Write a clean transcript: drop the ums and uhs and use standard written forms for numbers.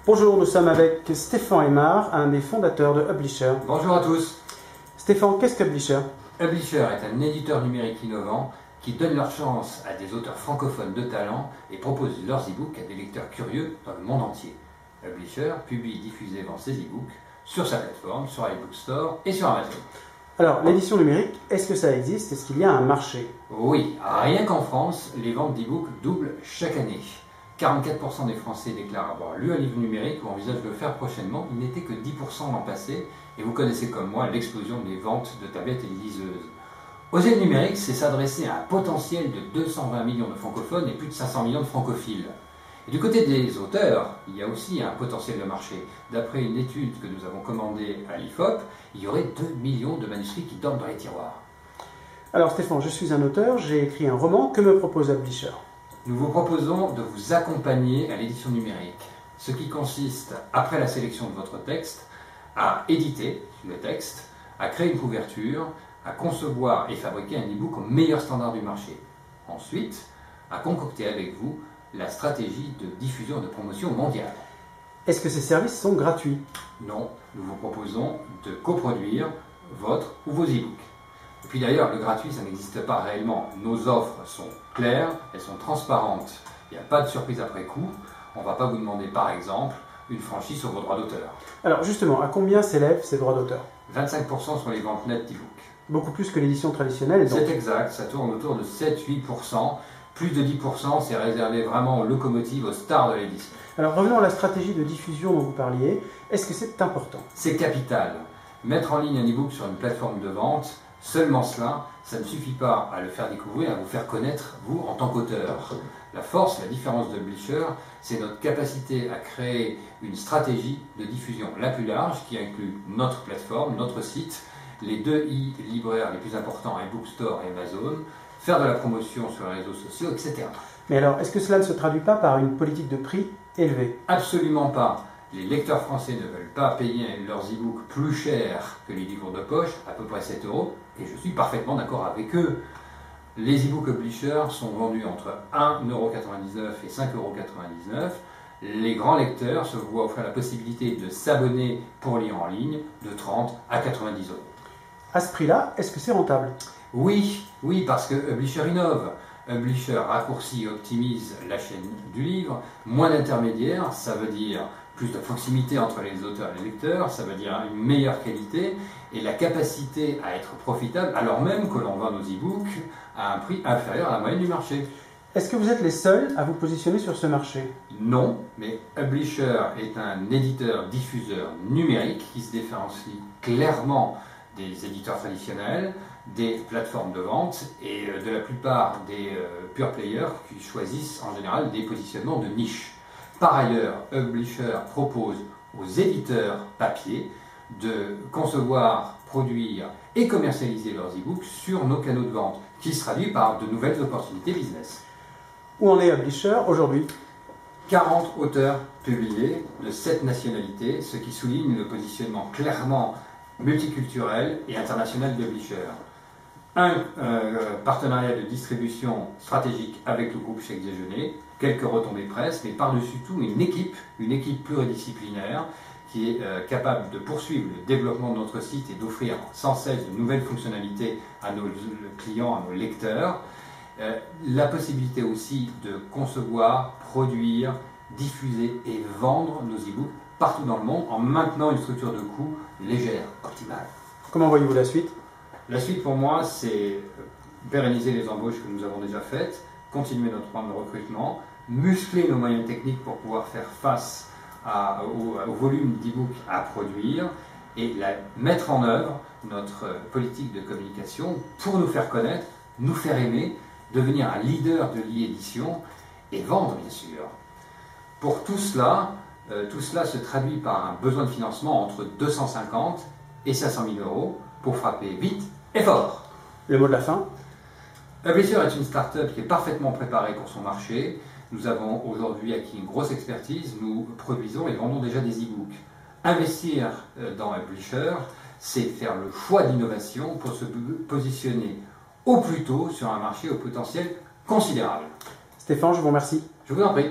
Bonjour, nous sommes avec Stéphane Aymar, un des fondateurs de Publisher. Bonjour à tous. Stéphane, qu'est-ce que Publisher? Publisher est un éditeur numérique innovant qui donne leur chance à des auteurs francophones de talent et propose leurs e-books à des lecteurs curieux dans le monde entier. Publisher publie et diffuse et vend ses e-books sur sa plateforme, sur iBook Store et sur Amazon. Alors, l'édition numérique, est-ce que ça existe? Est-ce qu'il y a un marché? Oui, rien qu'en France, les ventes d'e-books doublent chaque année. 44% des Français déclarent avoir lu un livre numérique ou envisagent de le faire prochainement. Il n'était que 10% l'an passé. Et vous connaissez comme moi l'explosion des ventes de tablettes et de liseuses. Oser le numérique, c'est s'adresser à un potentiel de 220 millions de francophones et plus de 500 millions de francophiles. Et du côté des auteurs, il y a aussi un potentiel de marché. D'après une étude que nous avons commandée à l'IFOP, il y aurait 2 millions de manuscrits qui dorment dans les tiroirs. Alors Stéphane, je suis un auteur, j'ai écrit un roman, que me propose Publisher? Nous vous proposons de vous accompagner à l'édition numérique, ce qui consiste, après la sélection de votre texte, à éditer le texte, à créer une couverture, à concevoir et fabriquer un e-book au meilleur standard du marché. Ensuite, à concocter avec vous la stratégie de diffusion et de promotion mondiale. Est-ce que ces services sont gratuits? Non, nous vous proposons de coproduire votre ou vos e-books. Et puis d'ailleurs, le gratuit, ça n'existe pas réellement. Nos offres sont claires, elles sont transparentes. Il n'y a pas de surprise après coup. On ne va pas vous demander, par exemple, une franchise sur vos droits d'auteur. Alors justement, à combien s'élèvent ces droits d'auteur? 25% sur les ventes nettes d'e-books. Beaucoup plus que l'édition traditionnelle, donc. C'est exact, ça tourne autour de 7-8%. Plus de 10%, c'est réservé vraiment aux locomotives, aux stars de l'édition. Alors revenons à la stratégie de diffusion dont vous parliez. Est-ce que c'est important? C'est capital. Mettre en ligne un e-book sur une plateforme de vente, seulement cela, ça ne suffit pas à le faire découvrir, à vous faire connaître, vous, en tant qu'auteur. La force, la différence de Publisher, c'est notre capacité à créer une stratégie de diffusion la plus large qui inclut notre plateforme, notre site, les 2 e-libraires les plus importants, iBook Store et Amazon, faire de la promotion sur les réseaux sociaux, etc. Mais alors, est-ce que cela ne se traduit pas par une politique de prix élevée? Absolument pas. Les lecteurs français ne veulent pas payer leurs e-books plus cher que les livres de poche, à peu près 7 €, et je suis parfaitement d'accord avec eux. Les e-books Publisher sont vendus entre 1,99 € et 5,99 €. Les grands lecteurs se voient offrir la possibilité de s'abonner pour lire en ligne de 30 à 90 €. À ce prix-là, est-ce que c'est rentable? Oui, parce que Publisher innove. Publisher raccourcit et optimise la chaîne du livre. Moins d'intermédiaires, ça veut dire plus de proximité entre les auteurs et les lecteurs, ça veut dire une meilleure qualité et la capacité à être profitable alors même que l'on vend nos e-books à un prix inférieur à la moyenne du marché. Est-ce que vous êtes les seuls à vous positionner sur ce marché? Non, mais Publisher est un éditeur-diffuseur numérique qui se différencie clairement des éditeurs traditionnels, des plateformes de vente et de la plupart des pure players qui choisissent en général des positionnements de niche. Par ailleurs, Publisher propose aux éditeurs papier de concevoir, produire et commercialiser leurs e-books sur nos canaux de vente, qui se traduit par de nouvelles opportunités business. Où en est Publisher aujourd'hui? 40 auteurs publiés de 7 nationalités, ce qui souligne le positionnement clairement multiculturel et international de Publisher. Un partenariat de distribution stratégique avec le groupe Chèque Déjeuner, quelques retombées presse, mais par-dessus tout une équipe pluridisciplinaire qui est capable de poursuivre le développement de notre site et d'offrir sans cesse de nouvelles fonctionnalités à nos clients, à nos lecteurs. La possibilité aussi de concevoir, produire, diffuser et vendre nos e-books partout dans le monde en maintenant une structure de coût légère, optimale. Comment voyez-vous la suite? La suite pour moi, c'est pérenniser les embauches que nous avons déjà faites, continuer notre programme de recrutement, muscler nos moyens techniques pour pouvoir faire face au volume d'e-books à produire et mettre en œuvre notre politique de communication pour nous faire connaître, nous faire aimer, devenir un leader de l'e-édition et vendre bien sûr. Pour tout cela se traduit par un besoin de financement entre 250 et 500 000 € pour frapper vite et fort. Le mot de la fin? Publisher est une start-up qui est parfaitement préparée pour son marché. Nous avons aujourd'hui acquis une grosse expertise, nous produisons et vendons déjà des e-books. Investir dans Publisher, c'est faire le choix d'innovation pour se positionner au plus tôt sur un marché au potentiel considérable. Stéphane, je vous remercie. Je vous en prie.